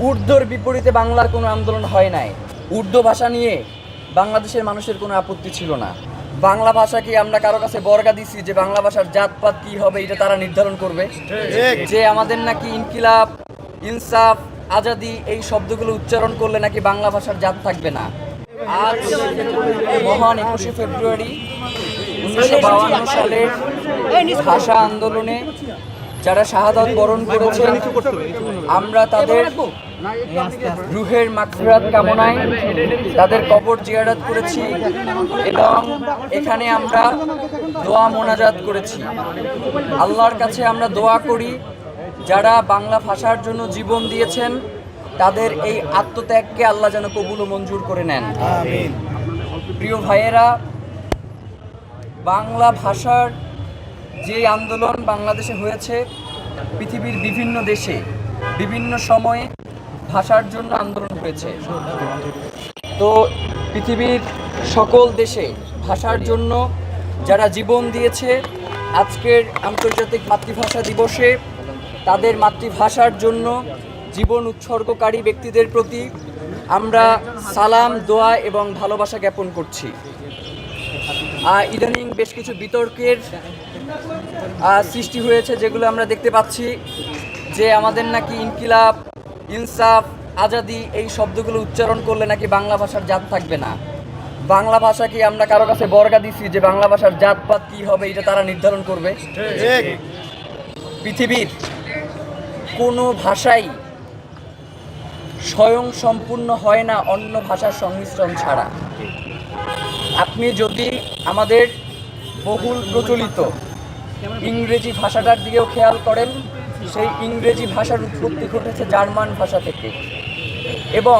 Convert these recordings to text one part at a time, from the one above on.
উর্দুর বিপরীতে বাংলার কোনো আন্দোলন হয় নাই। উর্দু ভাষা নিয়ে বাংলাদেশের মানুষের কোনো আপত্তি ছিল না। বাংলা ভাষাকে আমরা কারো কাছে বর্গা দিছি যে বাংলা ভাষার জাতপাত কি হবে এটা তারা নির্ধারণ করবে। যে আমাদের নাকি ইনকিলাব, ইনসাফ, আজাদি এই শব্দগুলো উচ্চারণ করলে নাকি বাংলা ভাষার জাত থাকবে না। আজ মহান 21শে ফেব্রুয়ারি 1952 সালের ভাষা আন্দোলনে যারা শাহাদাত বরণ করেছেন, আমরা তাদের রুহের মাগফিরাত কামনায় তাদের কবর জিয়ারত করেছি এবং এখানে আমরা দোয়া মোনাজাত করেছি। আল্লাহর কাছে আমরা দোয়া করি যারা বাংলা ভাষার জন্য জীবন দিয়েছেন তাদের এই আত্মত্যাগকে আল্লাহ যেন কবুল ও মঞ্জুর করে নেন। আমিন। প্রিয় ভাইয়েরা, বাংলা ভাষার যে আন্দোলন বাংলাদেশে হয়েছে, পৃথিবীর বিভিন্ন দেশে বিভিন্ন সময়ে ভাষার জন্য আন্দোলন হয়েছে। তো পৃথিবীর সকল দেশে ভাষার জন্য যারা জীবন দিয়েছে, আজকের আন্তর্জাতিক মাতৃভাষা দিবসে তাদের মাতৃভাষার জন্য জীবন উৎসর্গকারী ব্যক্তিদের প্রতি আমরা সালাম, দোয়া এবং ভালোবাসা জ্ঞাপন করছি। ইদানিং বেশ কিছু বিতর্কের সৃষ্টি হয়েছে, যেগুলো আমরা দেখতে পাচ্ছি যে আমাদের নাকি ইনকিলাব, ইনসাফ, আজাদি এই শব্দগুলো উচ্চারণ করলে নাকি বাংলা ভাষার জাত থাকবে না। বাংলা ভাষাকে আমরা কারো কাছে বর্গা দিছি যে বাংলা ভাষার জাতপাত কি হবে এটা তারা নির্ধারণ করবে। পৃথিবীর কোনো ভাষাই স্বয়ং সম্পূর্ণ হয় না অন্য ভাষার সংমিশ্রণ ছাড়া। আপনি যদি আমাদের বহুল প্রচলিত ইংরেজি ভাষাটার দিকেও খেয়াল করেন, সেই ইংরেজি ভাষার উৎপত্তি ঘটেছে জার্মান ভাষা থেকে এবং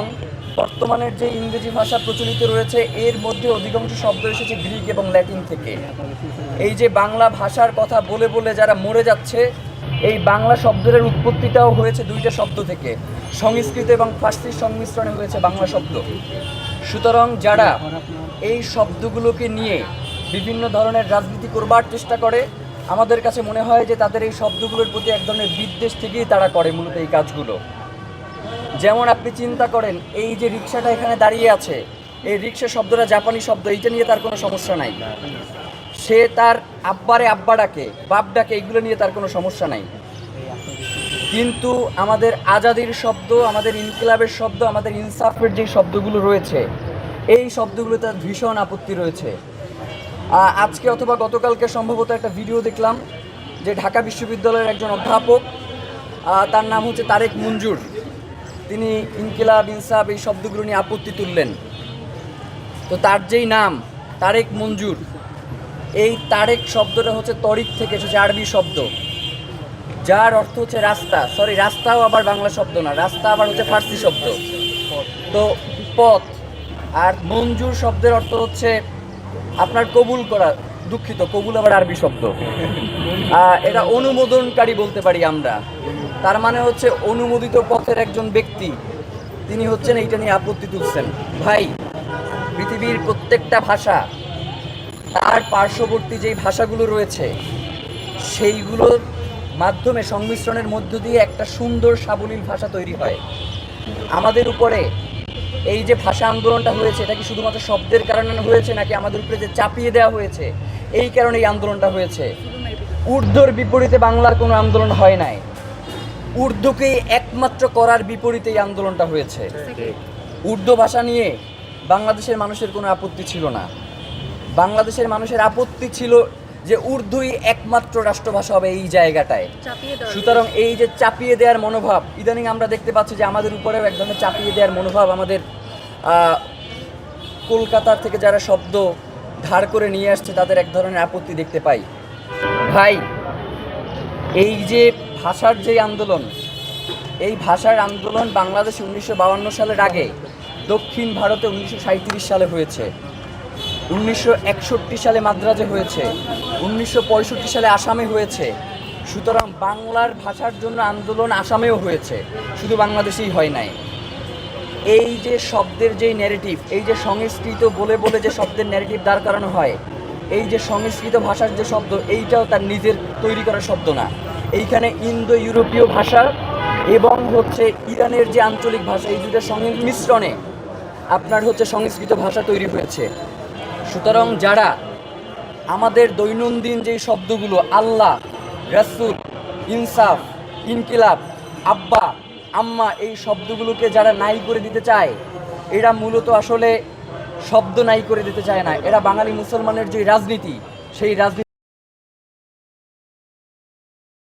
বর্তমানের যে ইংরেজি ভাষা প্রচলিত রয়েছে এর মধ্যে অধিকাংশ শব্দ এসেছে গ্রিক এবং ল্যাটিন থেকে। এই যে বাংলা ভাষার কথা বলে বলে যারা মরে যাচ্ছে, এই বাংলা শব্দের উৎপত্তিটাও হয়েছে দুইটা শব্দ থেকে, সংস্কৃত এবং ফার্সির সংমিশ্রণে হয়েছে বাংলা শব্দ। সুতরাং যারা এই শব্দগুলোকে নিয়ে বিভিন্ন ধরনের রাজনীতি করবার চেষ্টা করে, আমাদের কাছে মনে হয় যে তাদের এই শব্দগুলোর প্রতি এক ধরনের বিদ্বেষ থেকেই তারা করে মূলত এই কাজগুলো। যেমন আপনি চিন্তা করেন, এই যে রিক্সাটা এখানে দাঁড়িয়ে আছে, এই রিক্সা শব্দটা জাপানি শব্দ, এইটা নিয়ে তার কোনো সমস্যা নাই। সে তার আব্বারে আব্বা ডাকে, বাপ ডাকে, এইগুলো নিয়ে তার কোনো সমস্যা নাই। কিন্তু আমাদের আজাদির শব্দ, আমাদের ইনকিলাবের শব্দ, আমাদের ইনসাফের যে শব্দগুলো রয়েছে, এই শব্দগুলো তার ভীষণ আপত্তি রয়েছে। আজকে অথবা গতকালকে সম্ভবত একটা ভিডিও দেখলাম যে ঢাকা বিশ্ববিদ্যালয়ের একজন অধ্যাপক, তার নাম হচ্ছে তারেক মঞ্জুর, তিনি ইনকিলাব, ইনসাফ এই শব্দগুলো নিয়ে আপত্তি তুললেন। তো তার যেই নাম তারেক মঞ্জুর, এই তারেক শব্দটা হচ্ছে তরিক থেকে এসেছে, আরবি শব্দ, যার অর্থ হচ্ছে রাস্তা। রাস্তাও আবার বাংলা শব্দ না, রাস্তা আবার হচ্ছে ফার্সি শব্দ, তো পথ। আর মঞ্জুর শব্দের অর্থ হচ্ছে আপনার কবুল করা, দুঃখিত, কবুল আবার আরবি শব্দ, এটা অনুমোদনকারী বলতে পারি আমরা। তার মানে হচ্ছে অনুমোদিত পথের একজন ব্যক্তি, তিনি হচ্ছেন এইটা নিয়ে আপত্তি তুলছেন। ভাই, পৃথিবীর প্রত্যেকটা ভাষা তার পার্শ্ববর্তী যেই ভাষাগুলো রয়েছে সেইগুলোর মাধ্যমে সংমিশ্রণের মধ্য দিয়ে একটা সুন্দর সাবলীল ভাষা তৈরি হয়। আমাদের উপরে এই যে ভাষা আন্দোলনটা হয়েছে, এটা কি শুধুমাত্র শব্দের কারণে হয়েছে নাকি আমাদের উপরে যে চাপিয়ে দেওয়া হয়েছে এই কারণে এই আন্দোলনটা হয়েছে? উর্দুর বিপরীতে বাংলার কোনো আন্দোলন হয় নাই, উর্দুকেই একমাত্র করার বিপরীতে এই আন্দোলনটা হয়েছে। উর্দু ভাষা নিয়ে বাংলাদেশের মানুষের কোনো আপত্তি ছিল না। বাংলাদেশের মানুষের আপত্তি ছিল যে উর্দুই একমাত্র রাষ্ট্রভাষা হবে এই জায়গাটায়। সুতরাং এই যে চাপিয়ে দেওয়ার মনোভাব, ইদানিং আমরা দেখতে পাচ্ছি যে আমাদের উপরেও এক ধরনের চাপিয়ে দেওয়ার মনোভাব, আমাদের কলকাতার থেকে যারা শব্দ ধার করে নিয়ে আসছে তাদের এক ধরনের আপত্তি দেখতে পাই। ভাই, এই যে ভাষার যে আন্দোলন, এই ভাষার আন্দোলন বাংলাদেশে 1952 সালের আগে দক্ষিণ ভারতে 1937 সালে হয়েছে, 1961 সালে মাদ্রাজে হয়েছে, 1965 সালে আসামে হয়েছে। সুতরাং বাংলার ভাষার জন্য আন্দোলন আসামেও হয়েছে, শুধু বাংলাদেশেই হয় নাই। এই যে শব্দের যেই ন্যারেটিভ, এই যে সংস্কৃত বলে বলে যে শব্দের ন্যারেটিভ দাঁড় করানো হয়, এই যে সংস্কৃত ভাষার যে শব্দ, এইটাও তার নিজের তৈরি করা শব্দ না। এইখানে ইন্দো ইউরোপীয় ভাষা এবং হচ্ছে ইরানের যে আঞ্চলিক ভাষা, এই দুটোর সংমিশ্রণে আপনার হচ্ছে সংস্কৃত ভাষা তৈরি হয়েছে। সুতরাং যারা আমাদের দৈনন্দিন যেই শব্দগুলো আল্লাহ, রাসূল, ইনসাফ, ইনকিলাব, আব্বা, আম্মা, এই শব্দগুলোকে যারা নাই করে দিতে চায়, এরা মূলত আসলে শব্দ নাই করে দিতে চায় না, এরা বাঙালি মুসলমানের যে রাজনীতি, সেই রাজনীতি